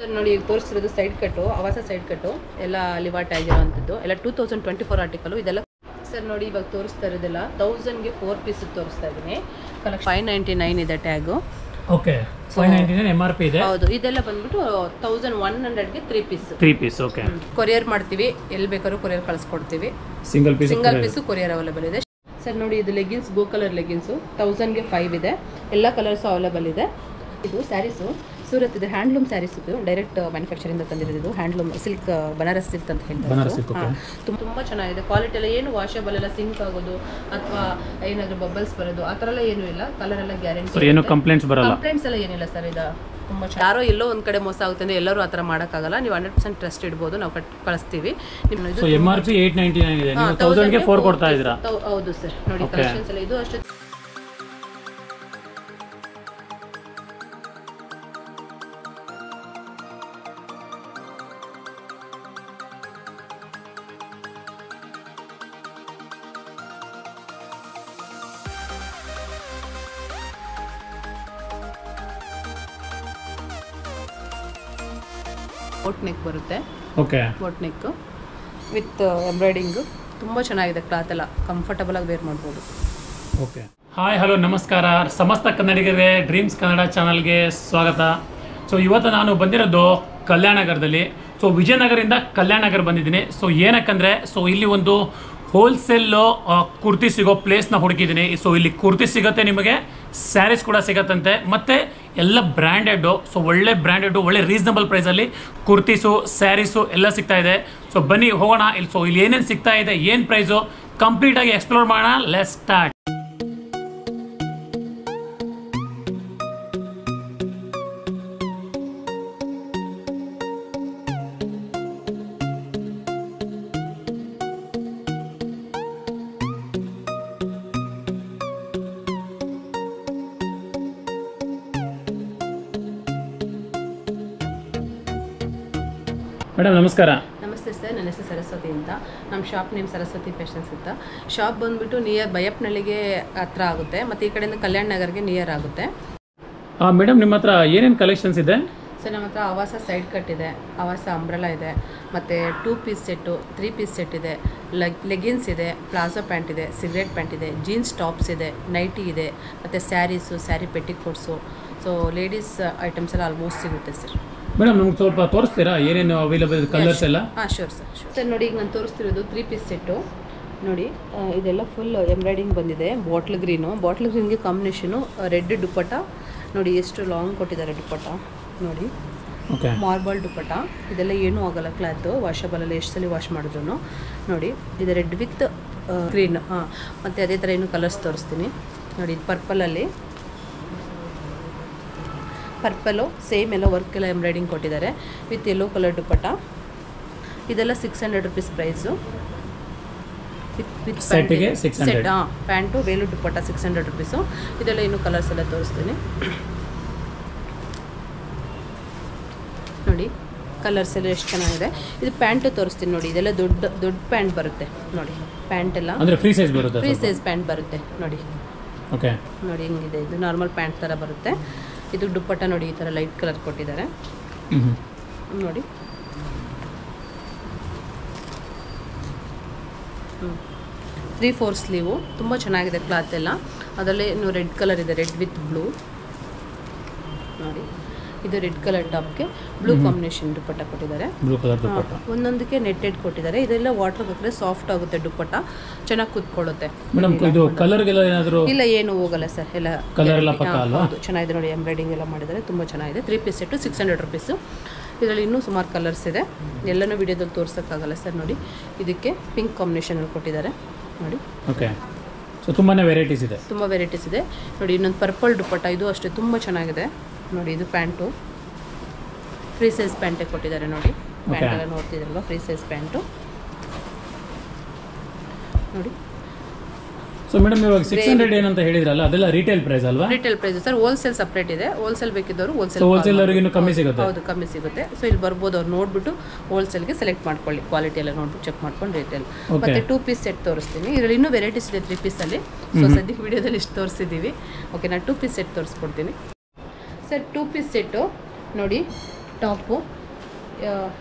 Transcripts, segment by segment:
Sir ನೋಡಿ ಈಗ ತೋರಿಸ್ತಿರೋದು side ಕಟ್ಟು, ಆವಾಸ ಸೈಡ್ ಕಟ್ಟು ಎಲ್ಲ ಲಿವಾಟ್ ಆಗಿರೋವಂಥದ್ದು ಎಲ್ಲ 2024 ಆರ್ಟಿಕಲು ಇದೆಲ್ಲ. ಸರ್ ನೋಡಿ ಇವಾಗ ತೋರಿಸ್ತಾ ಇರೋದೆಲ್ಲ 1000ಗೆ 4 ಪೀಸ್ ತೋರಿಸ್ತಾ ಇದ್ದೀನಿ. ಕಲೆಕ್ಷನ್ 599 ಇದೆ ಟ್ಯಾಗು. ಓಕೆ 599 MRP ಇದೆ. ಹೌದು, ಇದೆಲ್ಲ ಬಂದ್ಬಿಟ್ಟು 1100ಗೆ 3 ಪೀಸ್. 3 piece okay. ಕೊರಿಯರ್ ಮಾಡ್ತೀವಿ, ಎಲ್ಲಿ ಬೇಕಾದ್ರೂ ಕೊರಿಯರ್ ಕಳಿಸ್ಕೊಡ್ತೀವಿ. ಸಿಂಗಲ್ ಪೀಸ್ ಕೊರಿಯರ್ ಅವೈಲೇಬಲ್ ಇದೆ. ಸರ್ ನೋಡಿ ಇದು ಲೆಗಿನ್ಸ್, ಗೋ ಕಲರ್ ಲೆಗಿನ್ಸು 1000ಗೆ 5 ಇದೆ. ಎಲ್ಲ ಕಲರ್ಸು ಅವೈಲೇಬಲ್ ಇದೆ. ಇದು ಸ್ಯಾರೀಸು ಸೂರತ್ ಇದೆ, ಹ್ಯಾಂಡ್ಲೂಮ್ ಸ್ಯಾರೀಸ್ ಇದು ಡೈರೆಕ್ಟ್ ಮ್ಯಾನುಫ್ಯಾಕ್ಚರಿಂದ ತಂದಿರೋದು. ಹ್ಯಾಂಡ್ಲೂಮ್ ಸಿಲ್ಕ್, ಬನಾರಸ್ ಸಿಲ್ಕ್ ಅಂತ ಹೇಳ್ತಾರೆ. ತುಂಬ ಚೆನ್ನಾಗಿದೆ. ಕ್ವಾಲಿಟಿ ಎಲ್ಲ ಏನು ವಾಷಬಲ್ ಎಲ್ಲ ಸಿಂಕ್ ಆಗೋದು ಅಥವಾ ಏನಾದರೂ ಬಬಲ್ಸ್ ಬರೋದು ಆ ಥರ ಎಲ್ಲ ಏನೂ ಇಲ್ಲ. ಕಲರ್ ಎಲ್ಲ ಗ್ಯಾರಂಟಿ, ಏನು ಕಂಪ್ಲೇಂಟ್ಸ್ ಬರಲ್ಲ. ಕಂಪ್ಲೇಂಟ್ಸ್ ಎಲ್ಲ ಏನಿಲ್ಲ ಸರ್. ಇದು ತುಂಬ ಯಾರೋ ಎಲ್ಲೋ ಒಂದು ಕಡೆ ಮೋಸ ಆಗುತ್ತೆ ಅಂದರೆ ಎಲ್ಲರೂ ಆ ಥರ ಮಾಡೋಕ್ಕಾಗಲ್ಲ. ನೀವು 100% ಟ್ರಸ್ಟ್ ಇಡ್ಬೋದು, ನಾವು ಕಳಿಸ್ತೀವಿ. ನಿಮ್ಮದು MRP 899 ಇದೆ, ನೀವು 1000ಗೆ 4 ಕೊಡ್ತಾ ಇದ್ದೀರಾ. ಹೌದು ಸರ್. ನೋಡಿ ಕಲೆಕ್ಷನ್ಸ್ ಎಲ್ಲ ಇದು ಅಷ್ಟೇ. ಬೋಟ್ ನೆಕ್ ಬರುತ್ತೆ. Okay, boat neck with embroidering ತುಂಬ ಚೆನ್ನಾಗಿದೆ. ಕ್ಲಾತ್ ಎಲ್ಲ ಕಂಫರ್ಟಬಲ್ ಆಗಿ ವೇರ್ ಮಾಡ್ಬೋದು. ಓಕೆ, ಹಾಯ್ ಹಲೋ ನಮಸ್ಕಾರ. ಸಮಸ್ತ ಕನ್ನಡಿಗರಿಗೆ ಡ್ರೀಮ್ಸ್ ಕನ್ನಡ ಚಾನಲ್ಗೆ ಸ್ವಾಗತ. ಸೊ ಇವತ್ತು ನಾನು ಬಂದಿರೋದು ಕಲ್ಯಾಣನಗರದಲ್ಲಿ. ಸೊ ವಿಜಯನಗರದಿಂದ ಕಲ್ಯಾಣನಗರ ಬಂದಿದ್ದೀನಿ. ಸೊ ಏನಕ್ಕಂದರೆ ಇಲ್ಲಿ ಒಂದು ಹೋಲ್ಸೇಲು ಕುರ್ತಿ ಸಿಗೋ ಪ್ಲೇಸ್ನ ಹುಡುಕಿದ್ದೀನಿ. ಸೊ ಇಲ್ಲಿ ಕುರ್ತಿ ಸಿಗುತ್ತೆ, ನಿಮಗೆ ಸ್ಯಾರೀಸ್ ಕೂಡ ಸಿಗತ್ತಂತೆ, ಮತ್ತು ಎಲ್ಲ ಬ್ರ್ಯಾಂಡೆಡ್ಡು. ಸೊ ಒಳ್ಳೆ ಬ್ರ್ಯಾಂಡೆಡ್ಡು, ಒಳ್ಳೆ ರೀಸನಬಲ್ ಪ್ರೈಸಲ್ಲಿ ಕುರ್ತೀಸು, ಸ್ಯಾರೀಸು ಎಲ್ಲ ಸಿಗ್ತಾ ಇದೆ. ಸೊ ಬನ್ನಿ ಹೋಗೋಣ. ಇಲ್ಲಿ ಏನೇನು ಸಿಗ್ತಾ ಇದೆ, ಏನು ಪ್ರೈಸು, ಕಂಪ್ಲೀಟಾಗಿ ಎಕ್ಸ್ಪ್ಲೋರ್ ಮಾಡೋಣ. Let's start. ಮೇಡಮ್ ನಮಸ್ಕಾರ. ನಮಸ್ತೆ ಸರ್, ನನ್ನ ಹೆಸರು ಸರಸ್ವತಿ ಅಂತ. ನಮ್ಮ ಶಾಪ್ ನೇಮ್ ಸರಸ್ವತಿ ಫ್ಯಾಷನ್ಸ್ ಅಂತ. ಶಾಪ್ ಬಂದುಬಿಟ್ಟು ನಿಯರ್ ಬೈಯಪ್ಪನಹಳ್ಳಿಗೆ ಹತ್ರ ಆಗುತ್ತೆ, ಮತ್ತು ಈ ಕಡೆಯಿಂದ ಕಲ್ಯಾಣ ನಗರ್ಗೆ ನಿಯರ್ ಆಗುತ್ತೆ. ಮೇಡಮ್ ನಿಮ್ಮ ಹತ್ರ ಏನೇನು ಕಲೆಕ್ಷನ್ಸ್ ಇದೆ? ಸರ್ ನಮ್ಮ ಹತ್ರ ಆವಾಸ ಸೈಡ್ ಕಟ್ ಇದೆ, ಆವಾಸ ಅಂಬ್ರೆಲಾ ಇದೆ, ಮತ್ತು 2 ಪೀಸ್ ಸೆಟ್ಟು, 3 ಪೀಸ್ ಸೆಟ್ ಇದೆ, ಲೆಗಿನ್ಸ್ ಇದೆ, ಪ್ಲಾಜೋ ಪ್ಯಾಂಟ್ ಇದೆ, ಸಿಗರೇಟ್ ಪ್ಯಾಂಟ್ ಇದೆ, ಜೀನ್ಸ್ ಟಾಪ್ಸ್ ಇದೆ, ನೈಟಿ ಇದೆ, ಮತ್ತು sarees, sari petticoats. So ladies items ಎಲ್ಲ ಆಲ್ಮೋಸ್ಟ್ ಸಿಗುತ್ತೆ ಸರ್. ಮೇಡಮ್ ನಮ್ಗೆ ಸ್ವಲ್ಪ ತೋರಿಸ್ತೀರಾ ಏನೇನು ಅವೈಲೇಬಲ್ ಕಲರ್ಸ್ ಎಲ್ಲ? Sure sir. ಸರ್ ನೋಡಿ ಈಗ ನಾನು ತೋರಿಸ್ತಿರೋದು 3 ಪೀಸ್ ಸೆಟ್ಟು. ನೋಡಿ ಇದೆಲ್ಲ ಫುಲ್ ಎಂಬ್ರಾಯ್ಡಿಂಗ್ ಬಂದಿದೆ. ಬಾಟ್ಲ್ ಗ್ರೀನ್ಗೆ ಕಾಂಬಿನೇಷನು ರೆಡ್ ದುಪ್ಪಟ್ಟ. ನೋಡಿ ಎಷ್ಟು ಲಾಂಗ್ ಕೊಟ್ಟಿದ್ದಾರೆ ದುಪ್ಪಟ್ಟ. ನೋಡಿ ಮಾರ್ಬಲ್ ದುಪ್ಪಟ್ಟ. ಇದೆಲ್ಲ ಏನೂ ಆಗಲ್ಲ, ಕ್ಲಾತು ವಾಷಬಲಲ್ಲಿ ಎಷ್ಟು ಸಲ ವಾಶ್ ಮಾಡಿದ್ರು. ನೋಡಿ ಇದು ರೆಡ್ ವಿತ್ ಗ್ರೀನ್. ಮತ್ತು ಅದೇ ಥರ ಏನು ಕಲರ್ಸ್ ತೋರಿಸ್ತೀನಿ. ನೋಡಿ ಇದು ಪರ್ಪಲ್ಲು ಸೇಮ್ ಎಲ್ಲ ವರ್ಕ್ ಎಲ್ಲ ಎಂಬ್ರಾಯ್ಡಿಂಗ್ ಕೊಟ್ಟಿದ್ದಾರೆ ವಿತ್ ಯೆಲ್ಲೋ ಕಲರ್ ದುಪ್ಪಟ್ಟ. ಇದೆಲ್ಲ 600 rupees price. With set pant Velu dupatta 600 rupees. ಇದೆಲ್ಲ ಇನ್ನೂ ಕಲರ್ಸ್ ಎಲ್ಲ ತೋರಿಸ್ತೀನಿ. ನೋಡಿ ಕಲರ್ಸ್ ಎಲ್ಲ ಎಷ್ಟು ಚೆನ್ನಾಗಿದೆ. ಇದು ಪ್ಯಾಂಟು ತೋರಿಸ್ತೀನಿ. ನೋಡಿ ಇದೆಲ್ಲ ದೊಡ್ಡ ಪ್ಯಾಂಟ್ ಬರುತ್ತೆ. ನೋಡಿ ಪ್ಯಾಂಟ್ ಎಲ್ಲ ಫ್ರೀ ಸೈಜ್ ಪ್ಯಾಂಟ್ ಬರುತ್ತೆ. ನೋಡಿ ಓಕೆ, ನೋಡಿ ಹಿಂಗಿದೆ. ಇದು ನಾರ್ಮಲ್ ಪ್ಯಾಂಟ್ ಥರ ಬರುತ್ತೆ. ಇದು ದುಪ್ಪಟ್ಟ ನೋಡಿ ಈ ಥರ ಲೈಟ್ ಕಲರ್ ಕೊಟ್ಟಿದ್ದಾರೆ. ನೋಡಿ 3/4 ಸ್ಲೀವು. ತುಂಬ ಚೆನ್ನಾಗಿದೆ ಕ್ಲಾತ್ ಎಲ್ಲ. ಅದರಲ್ಲೇ ಇನ್ನು ರೆಡ್ ಕಲರ್ ಇದೆ, ರೆಡ್ ವಿತ್ ಬ್ಲೂ. ನೋಡಿ ಇದು ರೆಡ್ ಕಲರ್ ಟಾಪ್ಗೆ ಬ್ಲೂ ಕಾಂಬಿನೇಷನ್ ದುಪ್ಪಟ್ಟ ಕೊಟ್ಟಿದ್ದಾರೆ. ಒಂದೊಂದಕ್ಕೆ ನೆಟ್ಟೆಡ್ ಕೊಟ್ಟಿದ್ದಾರೆ. ಇದೆಲ್ಲ ವಾಟರ್ ಹಾಕಿದ್ರೆ ಸಾಫ್ಟ್ ಆಗುತ್ತೆ ದುಪ್ಪಟ್ಟ, ಚೆನ್ನಾಗಿ ಕೂತ್ಕೊಳ್ಳುತ್ತೆ. ಇಲ್ಲ ಏನು ಹೋಗಲ್ಲ ಸರ್, ಎಲ್ಲ ಹೌದು ಚೆನ್ನಾಗಿದೆ. ನೋಡಿ ಎಂಬ್ರಾಯ್ಡಿಂಗ್ ಎಲ್ಲ ಮಾಡಿದ್ದಾರೆ, ತುಂಬ ಚೆನ್ನಾಗಿದೆ. 3 ಪೀಸ್ ಸೆಟ್ಟು 600 ರುಪೀಸು. ಇದರಲ್ಲಿ ಇನ್ನೂ ಸುಮಾರು ಕಲರ್ಸ್ ಇದೆ, ಎಲ್ಲನೂ ವಿಡಿಯೋದಲ್ಲಿ ತೋರ್ಸೋಕ್ಕಾಗಲ್ಲ ಸರ್. ನೋಡಿ ಇದಕ್ಕೆ ಪಿಂಕ್ ಕಾಂಬಿನೇಷನಲ್ಲಿ ಕೊಟ್ಟಿದ್ದಾರೆ. ನೋಡಿ ಓಕೆ, ಸೊ ತುಂಬಾ ವೆರೈಟೀಸ್ ಇದೆ. ತುಂಬ ವೆರೈಟೀಸ್ ಇದೆ. ನೋಡಿ ಇನ್ನೊಂದು ಪರ್ಪಲ್ ದುಪ್ಪಟ್ಟ, ಇದು ಅಷ್ಟೇ ತುಂಬ ಚೆನ್ನಾಗಿದೆ. ನೋಡಿ ಇದು ಪ್ಯಾಂಟು ಫ್ರೀ ಸೈಜ್ ಪ್ಯಾಂಟೇ ಕೊಟ್ಟಿದ್ದಾರೆ. ನೋಡಿ ಪ್ಯಾಂಟ್ ಎಲ್ಲ ನೋಡ್ತಿದ್ರಲ್ವ, ಫ್ರೀ ಸೈಜ್ ಪ್ಯಾಂಟು. ನೋಡಿ ಸೊ ಮೇಡಮ್ ಇವಾಗ 600 ಏನಂತ ಹೇಳಿದ್ರಲ್ಲ, ಅದೆಲ್ಲ ರಿಟೇಲ್ ಪ್ರೈಸ್ ಅಲ್ವಾ? Retail price sir. Wholesale separate ಇದೆ. ಹೋಲ್ಸೇಲ್ ಬೇಕಿದ್ದವರು ಹೋಲ್ಸೇಲರ್ಗೆ ಇನ್ನೂ ಕಮ್ಮಿ ಸಿಗುತ್ತೆ. ಹೌದು, ಕಮ್ಮಿ ಸಿಗುತ್ತೆ. ಸೊ ಇಲ್ಲಿ ಬರ್ಬೋದು, ಅವ್ರು ನೋಡ್ಬಿಟ್ಟು ಹೋಲ್ಸೇಲ್ಗೆ ಸೆಲೆಕ್ಟ್ ಮಾಡ್ಕೊಳ್ಳಿ. ಕ್ವಾಲಿಟಿ ಎಲ್ಲ ನೋಡ್ಬಿಟ್ಟು ಚೆಕ್ ಮಾಡ್ಕೊಂಡು ರಿಟೇಲ್. ಮತ್ತೆ 2 ಪೀಸ್ ಸೆಟ್ ತೋರಿಸ್ತೀನಿ. ಇದರಲ್ಲಿ ಇನ್ನೂ ವೆರೈಟೀಸ್ ಇದೆ 3 ಪೀಸಲ್ಲಿ. ಸೊ ಸದ್ಯಕ್ಕೆ ವಿಡಿಯೋದಲ್ಲಿ ಇಷ್ಟು ತೋರಿಸಿದ್ದೀವಿ. ಓಕೆ, ನಾನು 2 ಪೀಸ್ ಸೆಟ್ ತೋರಿಸ್ಕೊಡ್ತೀನಿ ಸರ್. 2 ಪೀಸ್ ಸೆಟ್ಟು ನೋಡಿ ಟಾಪು,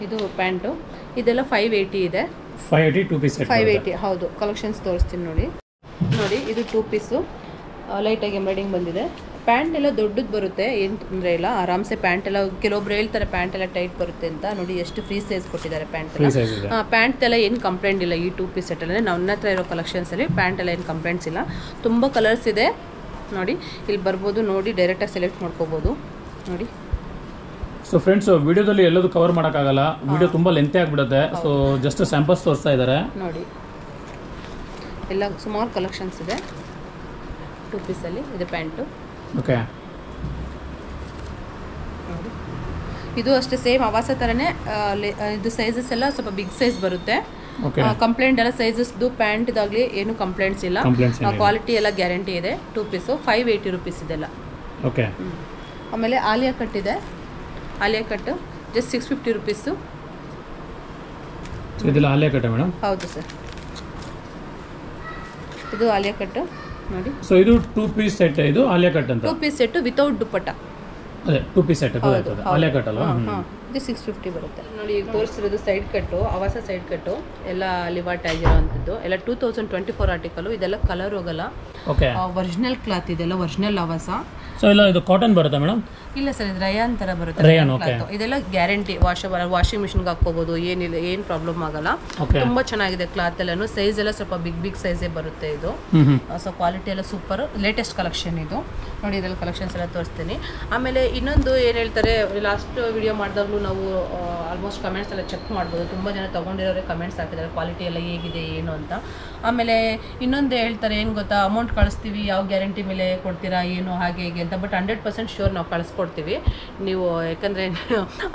ಇದು ಪ್ಯಾಂಟು. ಇದೆಲ್ಲ 580 ಇದೆ. 580 2 ಪೀಸ್ ಸೆಟ್. 580 ಹೌದು. ಕಲೆಕ್ಷನ್ಸ್ ತೋರಿಸ್ತೀನಿ ನೋಡಿ. ಇದು 2 ಪೀಸು ಲೈಟಾಗಿ ಎಂಬ್ರಾಯ್ಡಿಂಗ್ ಬಂದಿದೆ. ಪ್ಯಾಂಟ್ ಎಲ್ಲ ದೊಡ್ಡದು ಬರುತ್ತೆ, ಏನು ತೊಂದರೆ ಇಲ್ಲ, ಆರಾಮ್ಸೆ. ಪ್ಯಾಂಟ್ ಎಲ್ಲ ಕೆಲವೊಬ್ರು ಹೇಳ್ತಾರೆ ಪ್ಯಾಂಟ್ ಎಲ್ಲ ಟೈಟ್ ಬರುತ್ತೆ ಅಂತ. ನೋಡಿ ಎಷ್ಟು ಫ್ರೀ ಸೈಜ್ ಕೊಟ್ಟಿದ್ದಾರೆ ಪ್ಯಾಂಟ್ ಎಲ್ಲ. ಪ್ಯಾಂಟ್ ಎಲ್ಲ ಏನು ಕಂಪ್ಲೇಂಟ್ ಇಲ್ಲ ಈ 2 ಪೀಸ್ ಸೆಟ್ಟಲ್ಲಿ. ನನ್ನ ಹತ್ರ ಇರೋ ಕಲೆಕ್ಷನ್ಸಲ್ಲಿ ಪ್ಯಾಂಟ್ ಎಲ್ಲ ಏನು ಕಂಪ್ಲೇಂಟ್ಸ್ ಇಲ್ಲ. ತುಂಬ ಕಲರ್ಸ್ ಇದೆ ನೋಡಿ, ಇಲ್ಲಿ ಬರ್ಬೋದು ನೋಡಿ, ಡೈರೆಕ್ಟಾಗಿ ಸೆಲೆಕ್ಟ್ ಮಾಡ್ಕೋಬೋದು ನೋಡಿ. ಸೊ ಫ್ರೆಂಡ್ಸ್, ವಿಡಿಯೋದಲ್ಲಿ ಎಲ್ಲದೂ ಕವರ್ ಮಾಡೋಕ್ಕಾಗಲ್ಲ, ವಿಡಿಯೋ ತುಂಬ ಲೆಂತಿ ಆಗಿಬಿಡುತ್ತೆ. ಸೊ ಜಸ್ಟ್ ಸ್ಯಾಂಪಲ್ಸ್ ತೋರಿಸ್ತಾ ಇದ್ದಾರೆ ನೋಡಿ. ಎಲ್ಲ ಸುಮಾರು ಕಲೆಕ್ಷನ್ಸ್ ಇದೆ 2 ಪೀಸಲ್ಲಿ. ಇದು ಪ್ಯಾಂಟು. ಓಕೆ. ಇದು ಅಷ್ಟೇ ಸೇಮ್ ಆವಾಸ ಥರನೇ. ಇದು ಸೈಜಸ್ ಎಲ್ಲ ಸ್ವಲ್ಪ ಬಿಗ್ ಸೈಜ್ ಬರುತ್ತೆ. ಕಂಪ್ಲೇಂಟ್ ಎಲ್ಲ ಸೈಜಸ್ದು ಪ್ಯಾಂಟ್ ಇದಾಗಲಿ ಏನು ಕಂಪ್ಲೇಂಟ್ಸ್ ಇಲ್ಲ. ಕ್ವಾಲಿಟಿ ಎಲ್ಲ ಗ್ಯಾರಂಟಿ ಇದೆ. 2 ಪೀಸು 580 ರೂಪೀಸ್ ಇದೆಲ್ಲ. ಓಕೆ. ಆಮೇಲೆ ಆಲಿಯಾ ಕಟ್ ಇದೆ. Alia cut just 650 rupees. ಇದೆಲ್ಲ ಆಲಿಯಾ ಕಟ್ ಮೇಡಮ್? ಹೌದು ಸರ್, ಇದು ಆಲಿಯಾ ಕಟ್ ನೋಡಿ. ಸೊ ಇದು 2 ಪೀಸ್ ಸೆಟ್, ಇದು ಆಲಿಯಾ ಕಟ್ ಅಂತ. 2 ಪೀಸ್ ಸೆಟ್ ವಿತೌಟ್ ದುಪ್ಪಟ್ಟ. ಅದೇ 2 ಪೀಸ್ ಸೆಟ್ ಆಲಿಯಾ ಕಟ್ ಅಲ್ವಾ? ಇದು 650 ಬರುತ್ತೆ ನೋಡಿ. ಈಗ ತೋರಿಸಿರೋದು ಸೈಡ್ ಕಟ್ಟು, ಆವಾಸ ಸೈಡ್ ಕಟ್ಟು ಎಲ್ಲ ಲಿವಾಟ್ ಆಗಿರೋವಂಥದ್ದು. ಎಲ್ಲ 2024 ಆರ್ಟಿಕಲ್. ಇದೆಲ್ಲ ಕಲರ್ ಹೋಗಲ್ಲ. ಓಕೆ. ಒರಿಜಿನಲ್ ಕ್ಲಾತ್ ಇದೆಲ್ಲ, ಒರಿಜಿನಲ್ ಆವಾಸ. ಸೊ ಇಲ್ಲ ಇದು ಕಾಟನ್ ಬರುತ್ತಾ ಮೇಡಮ್? ಇಲ್ಲ ಸರ್, ಇದು ರಯಾನ್ ಥರ ಬರುತ್ತೆ. ರಯಾನ್. ಓಕೆ. ಇದೆಲ್ಲ ಗ್ಯಾರಂಟಿ. ವಾಷಿಂಗ್ ಮಿಷನ್ಗೆ ಹಾಕ್ಕೋಬೋದು, ಏನಿಲ್ಲ, ಏನು ಪ್ರಾಬ್ಲಮ್ ಆಗಲ್ಲ. ತುಂಬ ಚೆನ್ನಾಗಿದೆ ಕ್ಲಾತ್ ಎಲ್ಲಾನು. ಸೈಜ್ ಎಲ್ಲ ಸ್ವಲ್ಪ ಬಿಗ್ ಸೈಜೇ ಬರುತ್ತೆ ಇದು. ಸೊ ಕ್ವಾಲಿಟಿ ಎಲ್ಲ ಸೂಪರ್. ಲೇಟೆಸ್ಟ್ ಕಲೆಕ್ಷನ್ ಇದು ನೋಡಿ. ಇದೆಲ್ಲ ಕಲೆಕ್ಷನ್ಸ್ ಎಲ್ಲ ತೋರಿಸ್ತೀನಿ. ಆಮೇಲೆ ಇನ್ನೊಂದು ಏನು ಹೇಳ್ತಾರೆ, ಲಾಸ್ಟ್ ವಿಡಿಯೋ ಮಾಡಿದಾಗಲೂ ನಾವು ಆಲ್ಮೋಸ್ಟ್ ಕಮೆಂಟ್ಸ್ ಎಲ್ಲ ಚೆಕ್ ಮಾಡ್ಬೋದು. ತುಂಬ ಜನ ತೊಗೊಂಡಿರೋರೆ ಕಮೆಂಟ್ಸ್ ಹಾಕಿದ್ದಾರೆ ಕ್ವಾಲಿಟಿ ಎಲ್ಲ ಹೇಗಿದೆ ಏನು ಅಂತ. ಆಮೇಲೆ ಇನ್ನೊಂದು ಹೇಳ್ತಾರೆ ಏನು ಗೊತ್ತಾ, ಅಮೌಂಟ್ ಕಳಿಸ್ತೀವಿ, ಯಾವ ಗ್ಯಾರಂಟಿ ಮೇಲೆ ಕೊಡ್ತೀರಾ ಏನು ಹಾಗೆ ಹೇಗೆ ಅಂತ. ಬಟ್ 100% ಶ್ಯೂರ್ ನಾವು ಕಳಿಸ್ಕೊಡ್ತೀವಿ ನೀವು. ಯಾಕಂದರೆ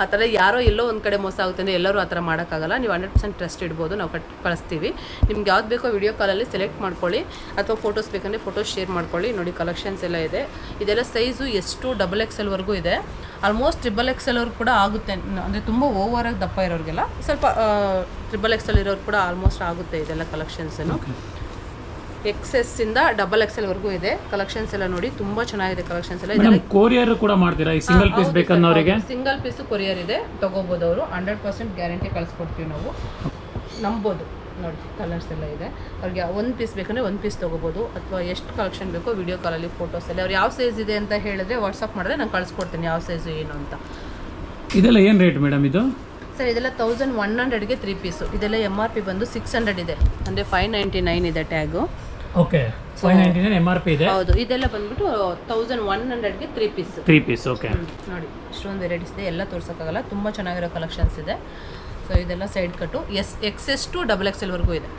ಆ ಥರ ಯಾರೋ ಎಲ್ಲೋ ಒಂದು ಕಡೆ ಮೋಸ ಆಗುತ್ತೆ ಅಂದರೆ ಎಲ್ಲರೂ ಆ ಥರ ಮಾಡೋಕ್ಕಾಗಲ್ಲ. ನೀವು 100% ಟ್ರಸ್ಟ್ ಇಡ್ಬೋದು, ನಾವು ಕಳಿಸ್ತೀವಿ. ನಿಮ್ಗೆ ಯಾವ್ದು ಬೇಕೋ ವಿಡಿಯೋ ಕಾಲಲ್ಲಿ ಸೆಲೆಕ್ಟ್ ಮಾಡ್ಕೊಳ್ಳಿ, ಅಥವಾ ಫೋಟೋಸ್ ಬೇಕಂದರೆ ಫೋಟೋಸ್ ಶೇರ್ ಮಾಡ್ಕೊಳ್ಳಿ. ನೋಡಿ ಕಲೆಕ್ಷನ್ಸ್ ಎಲ್ಲ ಇದೆ. ಇದೆಲ್ಲ ಸೈಜು ಎಷ್ಟು XXL ಇದೆ. ಆಲ್ಮೋಸ್ಟ್ XXL ಕೂಡ ಆಗುತ್ತೆ. ಅಂದರೆ ತುಂಬ ಓವರಾಗಿ ದಪ್ಪ ಇರೋರಿಗೆಲ್ಲ, ಸ್ವಲ್ಪ XXL ಇರೋರು ಕೂಡ ಆಲ್ಮೋಸ್ಟ್ ಆಗುತ್ತೆ ಇದೆಲ್ಲ ಕಲೆಕ್ಷನ್ಸನ್ನು. XS ಇಂದ XXL ಇದೆ ಕಲೆಕ್ಷನ್ಸ್ ಎಲ್ಲ ನೋಡಿ. ತುಂಬಾ ಚೆನ್ನಾಗಿದೆ ಕಲೆಕ್ಷನ್ಸ್ ಎಲ್ಲ. ಇದೆಲ್ಲ ಕೊರಿಯರ್ ಕೂಡ ಮಾಡ್ತೀರಾ? ಈ ಸಿಂಗಲ್ ಪೀಸ್ ಬೇಕನ್ನೋರಿಗೆ ಸಿಂಗಲ್ ಪೀಸ್ ಕೊರಿಯರ್ ಇದೆ, ತಗೋಬಹುದು ಅವರು. 100% ಗ್ಯಾರಂಟಿ ಕಳಿಸ್ಕೊಡ್ತೀವಿ ನಾವು, ನಂಬೋದು. ನೋಡಿ ಕಲರ್ಸ್ ಎಲ್ಲ ಇದೆ. ಅವ್ರಿಗೆ 1 ಪೀಸ್ ಬೇಕಂದ್ರೆ 1 ಪೀಸ್ ತೊಗೋಬೋದು, ಅಥವಾ ಎಷ್ಟು ಕಲೆಕ್ಷನ್ ಬೇಕೋ ವಿಡಿಯೋ ಕಾಲಲ್ಲಿ ಫೋಟೋಸ್ ಎಲ್ಲ ಅವ್ರು ಯಾವ ಸೈಜ್ ಇದೆ ಅಂತ ಹೇಳಿದ್ರೆ ವಾಟ್ಸಪ್ ಮಾಡಿದ್ರೆ ನಾನು ಕಳಿಸ್ಕೊಡ್ತೀನಿ ಯಾವ ಸೈಜು ಏನು ಅಂತ. ಇದೆಲ್ಲ ಏನು ರೇಟ್ ಮೇಡಮ್ ಇದು? ಸರ್ ಇದೆಲ್ಲ 1100ಗೆ 3 ಪೀಸು. ಇದೆಲ್ಲ MRP ಬಂದು 600 ಇದೆ, ಅಂದರೆ 599 ಇದೆ ಟ್ಯಾಗು. ಓಕೆ, 599 MRP ಇದೆ. ಹೌದು. ಇದೆಲ್ಲ ಬಂದ್ಬಿಟ್ಟು 1100ಗೆ 3 ಪೀಸ್. 3 ಪೀಸ್. ಓಕೆ. ನೋಡಿ ಇಷ್ಟೊಂದು ವೆರೈಟೀಸ್ ಇದೆ, ಎಲ್ಲ ತೋರ್ಸೋಕ್ಕಾಗಲ್ಲ, ತುಂಬ ಚೆನ್ನಾಗಿರೋ ಕಲೆಕ್ಷನ್ಸ್ ಇದೆ. ಸೊ ಇದೆಲ್ಲ ಸೈಡ್ ಕಟ್ಟು. XS to XXL ಇದೆ.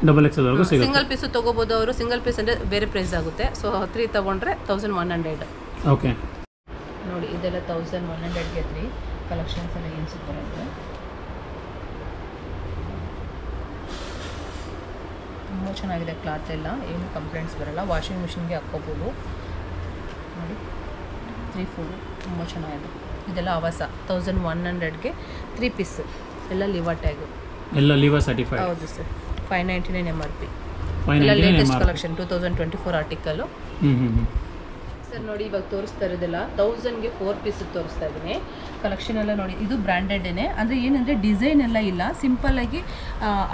XXL ಸಿಗುತ್ತೆ. ಸಿಂಗಲ್ ಪೀಸು ತೊಗೋಬೋದು ಅವರು. ಸಿಂಗಲ್ ಪೀಸ್ ಅಂದರೆ ಬೇರೆ ಪ್ರೈಸ್ ಆಗುತ್ತೆ. ಸೊ 3 ತೊಗೊಂಡ್ರೆ 1100. ಓಕೆ. ನೋಡಿ ಇದೆಲ್ಲ 1100ಗೆ 3 ಕಲೆಕ್ಷನ್ಸ್ ಎಲ್ಲ ಏನು ಸೂಪರ್ ಆಗಿದೆ. ತುಂಬ ಚೆನ್ನಾಗಿದೆ ಕ್ಲಾತ್ ಎಲ್ಲ, ಏನು ಕಂಪ್ಲೇಂಟ್ಸ್ ಬರೋಲ್ಲ. ವಾಷಿಂಗ್ ಮಿಷಿನ್ಗೆ ಹಾಕ್ಕೋಬೋದು ನೋಡಿ. 3-4 ತುಂಬ ಚೆನ್ನಾಗಿದೆ. ಇದೆಲ್ಲ ಆವಾಸ 1100ಗೆ 3 ಪೀಸ್. ಎಲ್ಲ ಲಿವಾ ಟ್ಯಾಗು, ಎಲ್ಲ ಲಿವಾ ಸರ್ಟಿಫೈಡ್. ಹೌದು ಸರ್. 599 MRP. ಎಲ್ಲ ಲೇಟೆಸ್ಟ್ ಕಲೆಕ್ಷನ್ 2024 ಆರ್ಟಿಕಲ್. ಸರ್ ನೋಡಿ ಇವಾಗ ತೋರಿಸ್ತಾ ಇರೋದೆಲ್ಲ 1000ಗೆ 4 ಪೀಸ್ ತೋರಿಸ್ತಾ ಇದ್ದೀನಿ. ಕಲೆಕ್ಷನ್ ಎಲ್ಲ ನೋಡಿ, ಇದು ಬ್ರ್ಯಾಂಡೆಡೇನೆ. ಅಂದರೆ ಏನಂದರೆ ಡಿಸೈನ್ ಎಲ್ಲ ಇಲ್ಲ, ಸಿಂಪಲ್ ಆಗಿ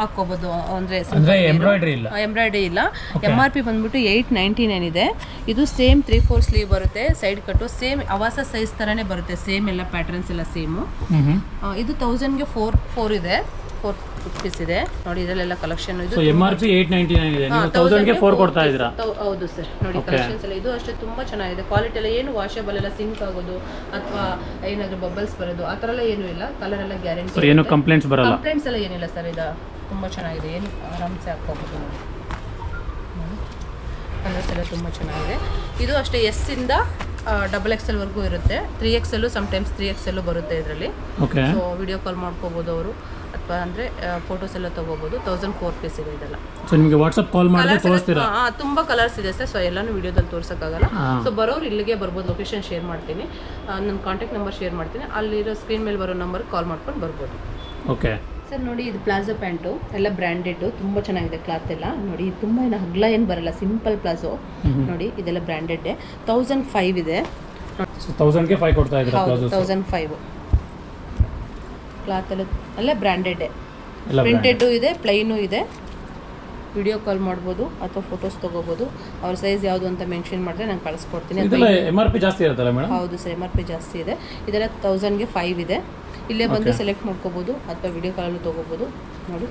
ಹಾಕ್ಕೋಬೋದು. ಅಂದರೆ ಎಂಬ್ರಾಯ್ಡ್ರಿ ಇಲ್ಲ. MRP ಬಂದ್ಬಿಟ್ಟು 899 ಇದೆ. ಇದು ಸೇಮ್ 3/4 ಸ್ಲೀವ್ ಬರುತ್ತೆ. ಸೈಡ್ ಕಟ್ಟು ಸೇಮ್ ಆವಾಸ ಸೈಜ್ ಥರನೇ ಬರುತ್ತೆ. ಸೇಮ್ ಎಲ್ಲ ಪ್ಯಾಟರ್ನ್ಸ್ ಎಲ್ಲ ಸೇಮು. ಇದು 1000ಗೆ 4 ಇದೆ. 4 ಪೀಸ್ ಇದೆ ನೋಡಿ. ಇದರಲ್ಲೆಲ್ಲ ಕಲೆಕ್ಷನ್. ಇದು MRP 899 ಇದೆ, ನೀವು 1000ಗೆ 4 ಕೊಡ್ತಾ ಇದ್ದೀರಾ? ಹೌದು ಸರ್. ನೋಡಿ ಕಲೆಕ್ಷನ್ಸ್ ಎಲ್ಲ ಇದು ಅಷ್ಟೇ ತುಂಬ ಚೆನ್ನಾಗಿದೆ. ಕ್ವಾಲಿಟಿ ಎಲ್ಲ ಏನು ವಾಷಬಲ್ ಎಲ್ಲ ಸಿಂಕ್ ಆಗೋದು ಅಥವಾ ಏನಾದರೂ ಬಬಲ್ಸ್ ಬರೋದು ಆ ಥರ ಎಲ್ಲ ಏನೂ ಇಲ್ಲ. ಕಲರ್ ಎಲ್ಲ ಗ್ಯಾರಂಟಿ, ಏನು ಕಂಪ್ಲೇಂಟ್ಸ್ ಬರಲ್ಲ. ಕಂಪ್ಲೇಂಟ್ಸ್ ಎಲ್ಲ ಏನಿಲ್ಲ ಸರ್. ಇದು ತುಂಬ ಚೆನ್ನಾಗಿದೆ, ಏನು ಆರಾಮ್ಸೆ ಹಾಕ್ಕೋಬೋದು ನೋಡಿ. ಕಲರ್ಸ್ ಎಲ್ಲ ತುಂಬ ಚೆನ್ನಾಗಿದೆ. ಇದು ಅಷ್ಟೇ S ಇಂದ XXL ಇರುತ್ತೆ. 3XL ಸಮ್ಟೈಮ್ಸ್ 3XL ಬರುತ್ತೆ ಇದರಲ್ಲಿ. ಸೊ ವಿಡಿಯೋ ಕಾಲ್ ಮಾಡ್ಕೋಬೋದು ಅವರು, ಅಥವಾ ಅಂದರೆ ಫೋಟೋಸ್ ಎಲ್ಲ ತೊಗೋಬೋದು. 1004 ಪೀಸ್ ಇದೆ ಇದೆಲ್ಲ. ಸೊ ನಿಮಗೆ ವಾಟ್ಸಪ್ ಕಾಲ್ ಮಾಡಿದ್ರೆ ತೋರಿಸ್ತೀರಾ? ತುಂಬ ಕಲರ್ಸ್ ಇದೆ ಸರ್. ಸೊ ಎಲ್ಲನೂ ವಿಡಿಯೋದಲ್ಲಿ ತೋರ್ಸೋಕ್ಕಾಗಲ್ಲ. ಸೊ ಬರೋರು ಇಲ್ಲಿಗೆ ಬರ್ಬೋದು. ಲೊಕೇಶನ್ ಶೇರ್ ಮಾಡ್ತೀನಿ, ನನ್ನ ಕಾಂಟ್ಯಾಕ್ಟ್ ನಂಬರ್ ಶೇರ್ ಮಾಡ್ತೀನಿ. ಅಲ್ಲಿರೋ ಸ್ಕ್ರೀನ್ ಮೇಲೆ ಬರೋ ನಂಬರ್ಗೆ ಕಾಲ್ ಮಾಡ್ಕೊಂಡು ಬರ್ಬೋದು. ಓಕೆ ಸರ್ ನೋಡಿ, ಇದು ಪ್ಲಾಜೋ ಪ್ಯಾಂಟು ಎಲ್ಲ ಬ್ರ್ಯಾಂಡೆಡ್, ತುಂಬ ಚೆನ್ನಾಗಿದೆ ಕ್ಲಾತ್ ಎಲ್ಲ ನೋಡಿ. ತುಂಬ ಏನು ಹಗ್ಲ ಏನು ಬರಲ್ಲ, ಸಿಂಪಲ್ ಪ್ಲಾಜೋ ನೋಡಿ. ಇದೆಲ್ಲ ಬ್ರ್ಯಾಂಡೆಡ್. 1005 ಇದೆ. 1000ಗೆ 5 ಕೊಡ್ತಾ ಇದ್ದೀರಾ? 1005 ಕ್ಲಾತ್ ಎಲ್ಲ ಅಲ್ಲೇ ಬ್ರ್ಯಾಂಡೆಡ್ಡೇ, ಎಲ್ಲ ಪ್ರಿಂಟೆಡ್ಡು ಇದೆ, ಪ್ಲೈನು ಇದೆ. ವಿಡಿಯೋ ಕಾಲ್ ಮಾಡ್ಬೋದು ಅಥವಾ ಫೋಟೋಸ್ ತೊಗೋಬೋದು. ಅವ್ರ ಸೈಜ್ ಯಾವುದು ಅಂತ ಮೆನ್ಷನ್ ಮಾಡಿದ್ರೆ ನಾನು ಕಳಿಸ್ಕೊಡ್ತೀನಿ. ಇದೆಲ್ಲ MRP ಜಾಸ್ತಿ ಇರುತ್ತಲ್ಲ ಮೇಡಮ್? ಹೌದು ಸರ್, MRP ಜಾಸ್ತಿ ಇದೆ. ಇದೆಲ್ಲ 1000ಗೆ 5 ಇದೆ. ಇಲ್ಲೇ ಬಂದು ಸೆಲೆಕ್ಟ್ ಮಾಡ್ಕೋಬೋದು ಅಥವಾ ವಿಡಿಯೋ ಕಾಲಲ್ಲೂ ತೊಗೋಬೋದು. ನೋಡಿ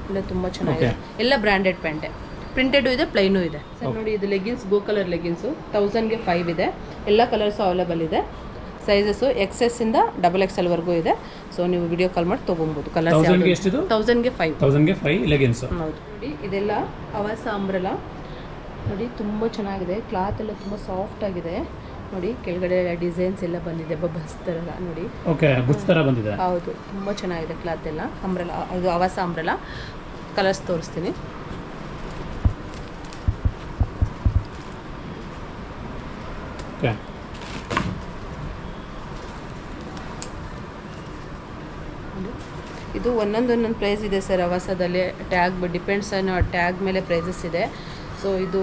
ಇಲ್ಲ ತುಂಬ ಚೆನ್ನಾಗಿದೆ, ಎಲ್ಲ ಬ್ರ್ಯಾಂಡೆಡ್ ಪ್ಯಾಂಟೆ. ಪ್ರಿಂಟೆಡು ಇದೆ, ಪ್ಲೈನು ಇದೆ ಸರ್. ನೋಡಿ ಇದು ಲೆಗಿನ್ಸ್, ಗೋ ಕಲರ್ ಲೆಗಿನ್ಸು 1000ಗೆ 5 ಇದೆ. ಎಲ್ಲ ಕಲರ್ಸು ಅವೈಲೇಬಲ್ ಇದೆ. ಸೈಜಸ್ಸು XS ಇಂದ XXL ವರೆಗೂ ಇದೆ. ಸೊ ನೀವು ವಿಡಿಯೋ ಕಾಲ್ ಮಾಡಿ ತೊಗೊಬೋದು. ಕಲರ್ಸ್ 1000ಗೆ 5 ಲೆಗಿನ್ಸ್. ಹೌದು. ನೋಡಿ ಇದೆಲ್ಲ ಅವಾಸ ಅಂಬ್ರೆಲಾ. ನೋಡಿ ತುಂಬ ಚೆನ್ನಾಗಿದೆ, ಕ್ಲಾತ್ ಎಲ್ಲ ತುಂಬ ಸಾಫ್ಟ್ ಆಗಿದೆ. ನೋಡಿ ಕೆಳಗಡೆ ಡಿಸೈನ್ಸ್ ಎಲ್ಲ ಬಂದಿದೆ, ಬಬಲ್ಸ್ ಥರ ನೋಡಿ. ಓಕೆ, ಗುಚ್ ಥರ ಬಂದಿದೆ. ಹೌದು, ತುಂಬ ಚೆನ್ನಾಗಿದೆ ಕ್ಲಾತ್ ಎಲ್ಲ. ಅಂಬ್ರೆಲಾ, ಇದು ಅವಾಸ ಅಂಬ್ರೆಲಾ. ಕಲರ್ಸ್ ತೋರಿಸ್ತೀನಿ. ಓಕೆ, ಇದು ಒಂದೊಂದು ಪ್ರೈಸ್ ಇದೆ ಸರ್. ಅವಾಸದಲ್ಲಿ ಟ್ಯಾಗ್ ಡಿಪೆಂಡ್ಸ್ ಟ್ಯಾಗ್ ಮೇಲೆ ಪ್ರೈಸಸ್ ಇದೆ. ಸೊ ಇದು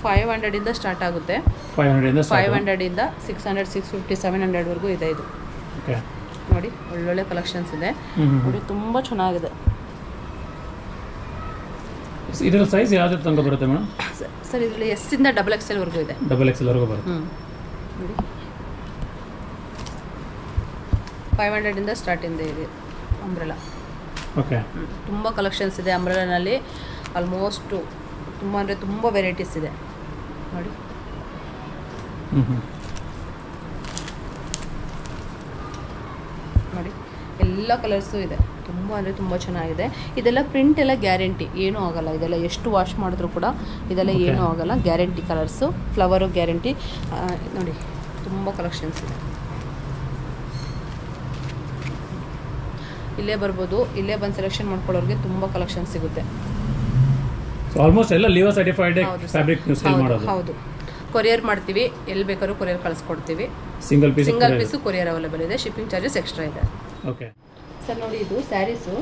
500 ಇಂದ ಸ್ಟಾರ್ಟ್ ಆಗುತ್ತೆ. 500 ಇಂದ 600, 650, 700 ವರೆಗೂ ಇದೆ ಇದು. ಓಕೆ, ನೋಡಿ ಒಳ್ಳೊಳ್ಳೆ ಕಲೆಕ್ಷನ್ಸ್ ಇದೆ. ನೋಡಿ ತುಂಬ ಚೆನ್ನಾಗಿದೆ. ಇದರ ಸೈಜ್ ಯಾವ್ದು ತನಕ ಬರುತ್ತೆ ಮೇಡಮ್? ಸರ್ ಇದರಲ್ಲಿ S ಇಂದ XXL ವರೆಗೂ ಇದೆ. XXL ವರೆಗೂ ಬರುತ್ತೆ. ನೋಡಿ 500 ಇಂದ ಸ್ಟಾರ್ಟ್ ಇದೆ ಅಂಬ್ರೆಲಾ. ಓಕೆ, ತುಂಬ ಕಲೆಕ್ಷನ್ಸ್ ಇದೆ ಅಂಬ್ರೆಲಾನಲ್ಲಿ. ಆಲ್ಮೋಸ್ಟ್ ತುಂಬ ಅಂದರೆ ತುಂಬ ವೆರೈಟೀಸ್ ಇದೆ ನೋಡಿ. ನೋಡಿ ಎಲ್ಲ ಕಲರ್ಸು ಇದೆ, ತುಂಬ ಅಂದರೆ ತುಂಬ ಚೆನ್ನಾಗಿದೆ. ಇದೆಲ್ಲ ಪ್ರಿಂಟ್ ಎಲ್ಲ ಗ್ಯಾರಂಟಿ, ಏನೂ ಆಗೋಲ್ಲ. ಇದೆಲ್ಲ ಎಷ್ಟು ವಾಶ್ ಮಾಡಿದ್ರು ಕೂಡ ಇದೆಲ್ಲ ಏನೂ ಆಗೋಲ್ಲ. Guarantee colours, flower guarantee. ನೋಡಿ ತುಂಬ ಕಲೆಕ್ಷನ್ಸ್ ಇದೆ. ಇಲ್ಲೇ ಬರ್ಬೋದು, ಇಲ್ಲೇ ಬಂದು ಸೆಲೆಕ್ಷನ್ ಮಾಡ್ಕೊಳ್ಳೋರಿಗೆ ತುಂಬ ಕಲೆಕ್ಷನ್ ಸಿಗುತ್ತೆ. ಆಲ್ಮೋಸ್ಟ್ ಎಲ್ಲ ಲಿವರ್ ಸರ್ಟಿಫೈಡ್ ಫ್ಯಾಬ್ರಿಕ್ ಸೇಲ್ ಮಾಡೋದು. ಹೌದು, ಕೊರಿಯರ್ ಮಾಡ್ತೀವಿ, ಎಲ್ಲಿ ಬೇಕಾದ್ರೂ ಕೊರಿಯರ್ ಕಳಿಸ್ಕೊಡ್ತೀವಿ. ಸಿಂಗಲ್ ಪೀಸು ಕೊರಿಯರ್ ಅವೈಲೇಬಲ್ ಇದೆ. ಶಿಪ್ಪಿಂಗ್ ಚಾರ್ಜಸ್ ಎಕ್ಸ್ಟ್ರಾ ಇದೆ. ಓಕೆ ಸರ್ ನೋಡಿ ಇದು ಸ್ಯಾರೀಸು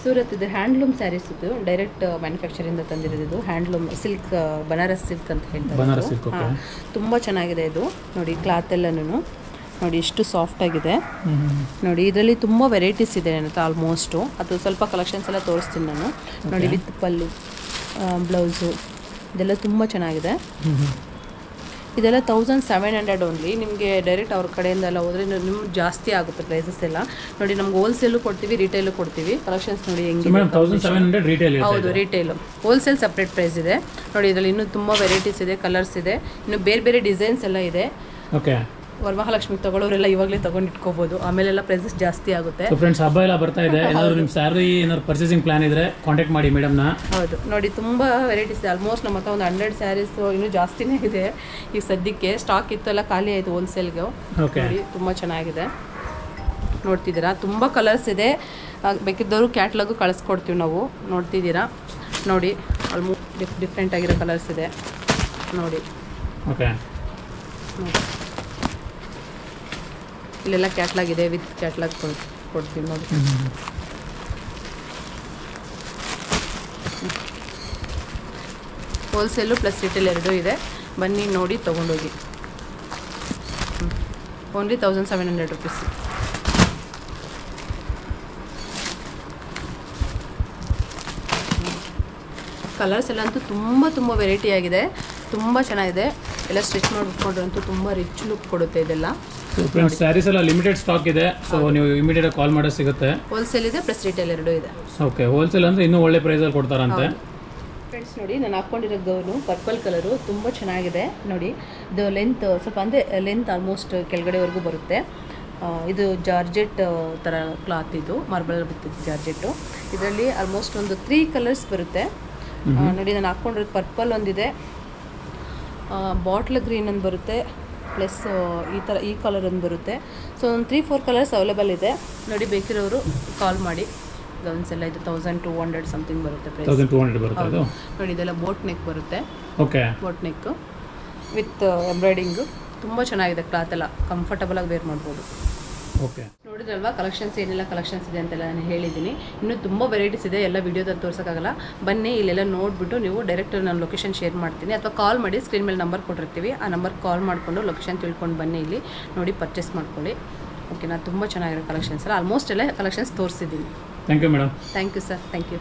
ಸೂರತ್ ಇದೆ, ಹ್ಯಾಂಡ್ಲೂಮ್ ಸ್ಯಾರೀಸ್ ಇದು. ಡೈರೆಕ್ಟ್ ಮ್ಯಾನುಫ್ಯಾಕ್ಚರಿಂದ ತಂದಿರೋದು ಇದು. ಹ್ಯಾಂಡ್ಲೂಮ್ ಸಿಲ್ಕ್, ಬನಾರಸ್ ಸಿಲ್ಕ್ ಅಂತ ಹೇಳ್ತಾರೆ. ತುಂಬ ಚೆನ್ನಾಗಿದೆ ಇದು. ನೋಡಿ ಕ್ಲಾತ್ ಎಲ್ಲನೂ ನೋಡಿ ಎಷ್ಟು ಸಾಫ್ಟ್ ಆಗಿದೆ. ನೋಡಿ ಇದರಲ್ಲಿ ತುಂಬ ವೆರೈಟೀಸ್ ಇದೆ ನನ್ನ ಹತ್ರ ಆಲ್ಮೋಸ್ಟು. ಅದು ಸ್ವಲ್ಪ ಕಲೆಕ್ಷನ್ಸ್ ಎಲ್ಲ ತೋರಿಸ್ತೀನಿ ನಾನು. ನೋಡಿ ವಿತ್ ಪಲ್ಲು, ಬ್ಲೌಸು, ಇದೆಲ್ಲ ತುಂಬ ಚೆನ್ನಾಗಿದೆ. ಇದೆಲ್ಲ 1700 ಓನ್ಲಿ. ನಿಮಗೆ ಡೈರೆಕ್ಟ್ ಅವ್ರ ಕಡೆಯಿಂದ ಎಲ್ಲ ಹೋದರೆ ನಿಮ್ಗೆ ಜಾಸ್ತಿ ಆಗುತ್ತೆ ಪ್ರೈಸಸ್ ಎಲ್ಲ. ನೋಡಿ ನಮ್ಗೆ ಹೋಲ್ಸೇಲು ಕೊಡ್ತೀವಿ, ರಿಟೇಲು ಕೊಡ್ತೀವಿ. ಕಲೆಕ್ಷನ್ಸ್ ನೋಡಿ ಹೆಂಗಿದೆ. ಹೌದು, ರಿಟೇಲು. ಹೋಲ್ಸೇಲ್ ಸಪ್ರೇಟ್ ಪ್ರೈಸ್ ಇದೆ. ನೋಡಿ ಇದರಲ್ಲಿ ಇನ್ನೂ ತುಂಬ ವೆರೈಟೀಸ್ ಇದೆ, ಕಲರ್ಸ್ ಇದೆ, ಇನ್ನು ಬೇರೆ ಬೇರೆ ಡಿಸೈನ್ಸ್ ಎಲ್ಲ ಇದೆ. ಓಕೆ, ವರಮಹಾಲಕ್ಷ್ಮಿ ತಗೊಳ್ಳೋರೆಲ್ಲ ಇವಾಗಲೇ ತಗೊಂಡು ಇಟ್ಕೋಬಹುದು. ಆಮೇಲೆಲ್ಲ ಪ್ರೈಸಸ್ ಜಾಸ್ತಿ ಆಗುತ್ತೆ. ಸೊ ಫ್ರೆಂಡ್ಸ್, ಹಬ್ಬ ಎಲ್ಲ ಬರ್ತಾ ಇದೆ. ಏನಾದರೂ ನಿಮ್ಮ ಸ್ಯಾರಿ ಏನಾದ್ರು ಪರ್ಚೇಸಿಂಗ್ ಪ್ಲಾನ್ ಇದ್ರೆ ಕಾಂಟ್ಯಾಕ್ಟ್ ಮಾಡಿ ಮೇಡಮ್ನ. ಹೌದು, ನೋಡಿ ತುಂಬ ವೆರೈಟೀಸ್ ಇದೆ. ಆಲ್ಮೋಸ್ಟ್ ನಮ್ಮ ಹತ್ರ ಒಂದು 100 ಸ್ಯಾರೀಸ್ ಇನ್ನೂ ಜಾಸ್ತಿನೇ ಇದೆ. ಈಗ ಸದ್ಯಕ್ಕೆ ಸ್ಟಾಕ್ ಇತ್ತು, ಎಲ್ಲ ಖಾಲಿ ಆಯಿತು ಹೋಲ್ಸೇಲ್ಗೆ. ನೋಡಿ ತುಂಬ ಚೆನ್ನಾಗಿದೆ, ನೋಡ್ತಿದ್ದೀರಾ. ತುಂಬ ಕಲರ್ಸ್ ಇದೆ. ಬೇಕಿದ್ದವರು ಕ್ಯಾಟ್ಲಾಗು ಕಳಿಸ್ಕೊಡ್ತೀವಿ ನಾವು. ನೋಡ್ತಿದ್ದೀರಾ, ನೋಡಿ ಆಲ್ಮೋಸ್ಟ್ ಡಿಫ್ರೆಂಟ್ ಆಗಿರೋ ಕಲರ್ಸ್ ಇದೆ ನೋಡಿ. ಓಕೆ, ಇಲ್ಲೆಲ್ಲ ಕ್ಯಾಟ್ಲಾಗ್ ಇದೆ, ವಿತ್ ಕ್ಯಾಟ್ಲಾಗ್ ಕೊಡ್ತೀವಿ ನೋಡಿ. ಹೋಲ್ಸೇಲು ಪ್ಲಸ್ ರಿಟೇಲ್ ಎರಡೂ ಇದೆ. ಬನ್ನಿ ನೋಡಿ ತೊಗೊಂಡೋಗಿ. Only 1700 rupees. ಕಲರ್ಸ್ ಎಲ್ಲ ಅಂತೂ ತುಂಬ ವೆರೈಟಿ ಆಗಿದೆ, ತುಂಬ ಚೆನ್ನಾಗಿದೆ. ಎಲ್ಲ ಸ್ಟಿಚ್ ಮಾಡಿಬಿಟ್ಕೊಂಡ್ರೆ ಅಂತೂ ತುಂಬ ರಿಚ್ ಲುಕ್ ಕೊಡುತ್ತೆ ಇದೆಲ್ಲ. ಫ್ರೆಂಡ್ಸ್, ಸ್ಯಾರೀಸ್ ಎಲ್ಲ ಲಿಮಿಟೆಡ್ ಸ್ಟಾಕ್ ಇದೆ. ಸೊ ನೀವು ಇಮಿಡಿಯೇಟ್ ಕಾಲ್ ಮಾಡೋದು ಸಿಗುತ್ತೆ. ಹೋಲ್ಸೇಲ್ ಇದೆ ಪ್ಲಸ್ ರಿಟೇಲ್ ಎರಡೂ ಇದೆ. ಓಕೆ, ಹೋಲ್ಸೇಲ್ ಅಂದರೆ ಇನ್ನೂ ಒಳ್ಳೆ ಪ್ರೈಸಲ್ಲಿ ಕೊಡ್ತಾರಂತೆ. ಫ್ರೆಂಡ್ಸ್ ನೋಡಿ, ನಾನು ಹಾಕ್ಕೊಂಡಿರೋ ಗೌನು ಪರ್ಪಲ್ ಕಲರು ತುಂಬ ಚೆನ್ನಾಗಿದೆ. ನೋಡಿ ಇದು ಲೆಂತ್ ಸ್ವಲ್ಪ ಅಂದರೆ ಲೆಂತ್ ಆಲ್ಮೋಸ್ಟ್ ಕೆಳಗಡೆವರೆಗೂ ಬರುತ್ತೆ. ಇದು ಜಾರ್ಜೆಟ್ ಥರ ಕ್ಲಾತ್, ಇದು ಮಾರ್ಬಲ್ ವಿತ್ ಜಾರ್ಜೆಟ್ಟು. ಇದರಲ್ಲಿ ಆಲ್ಮೋಸ್ಟ್ ಒಂದು 3 ಕಲರ್ಸ್ ಬರುತ್ತೆ. ನೋಡಿ ನಾನು ಹಾಕ್ಕೊಂಡಿರೋದು ಪರ್ಪಲ್ ಒಂದಿದೆ, ಬಾಟ್ಲ್ ಗ್ರೀನ್ ಒಂದು ಬರುತ್ತೆ, ಪ್ಲಸ್ ಈ ಕಲರ್ ಒಂದು ಬರುತ್ತೆ. ಸೊ ಒಂದು 3-4 ಕಲರ್ಸ್ ಅವೈಲೇಬಲ್ ಇದೆ. ನೋಡಿ ಬೇಕಿರೋರು ಕಾಲ್ ಮಾಡಿ. ಗೌನ್ಸ್ ಎಲ್ಲ ಇದು 1200 ಸಮಥಿಂಗ್ ಬರುತ್ತೆ ಪ್ರೈಸ್. 1200 ಬರುತ್ತೆ ಅದು. ನೋಡಿ ಇದೆಲ್ಲ ಬೋಟ್ ನೆಕ್ ಬರುತ್ತೆ. Okay, boat neck with embroidering. ತುಂಬ ಚೆನ್ನಾಗಿದೆ ಕ್ಲಾತ್ ಎಲ್ಲ, ಕಂಫರ್ಟಬಲಾಗಿ ವೇರ್ ಮಾಡ್ಬೋದು. ಓಕೆ, ನೋಡಿದ್ರಲ್ವಾ ಕಲೆಕ್ಷನ್ಸ್ ಏನೆಲ್ಲ ಕಲೆಕ್ಷನ್ಸ್ ಇದೆ ಅಂತೆಲ್ಲ ನಾನು ಹೇಳಿದ್ದೀನಿ. ಇನ್ನೂ ತುಂಬ ವೆರೈಟೀಸ್ ಇದೆ, ಎಲ್ಲ ವೀಡಿಯೋದಲ್ಲಿ ತೋರ್ಸೋಕ್ಕಾಗಲ್ಲ. ಬನ್ನಿ ಇಲ್ಲೆಲ್ಲ ನೋಡಿಬಿಟ್ಟು ನೀವು ಡೈರೆಕ್ಟ್ ನಾನು ಲೊಕೇಶನ್ ಶೇರ್ ಮಾಡ್ತೀನಿ, ಅಥವಾ ಕಾಲ್ ಮಾಡಿ. ಸ್ಕ್ರೀನ್ ಮೇಲೆ ನಂಬರ್ ಕೊಟ್ಟಿರ್ತೀವಿ, ಆ ನಂಬರ್ ಕಾಲ್ ಮಾಡಿಕೊಂಡು ಲೊಕೇಶನ್ ತಿಳ್ಕೊಂಡು ಬನ್ನಿ. ಇಲ್ಲಿ ನೋಡಿ ಪರ್ಚೇಸ್ ಮಾಡ್ಕೊಳ್ಳಿ. ಓಕೆನಾ. ತುಂಬ ಚೆನ್ನಾಗಿರೋ ಕಲೆಕ್ಷನ್ಸ್ ಎಲ್ಲ ಆಲ್ಮೋಸ್ಟ್ ಎಲ್ಲ ಕಲೆಕ್ಷನ್ಸ್ ತೋರಿಸಿದ್ದೀನಿ. Thank you madam. Thank you sir, thank you.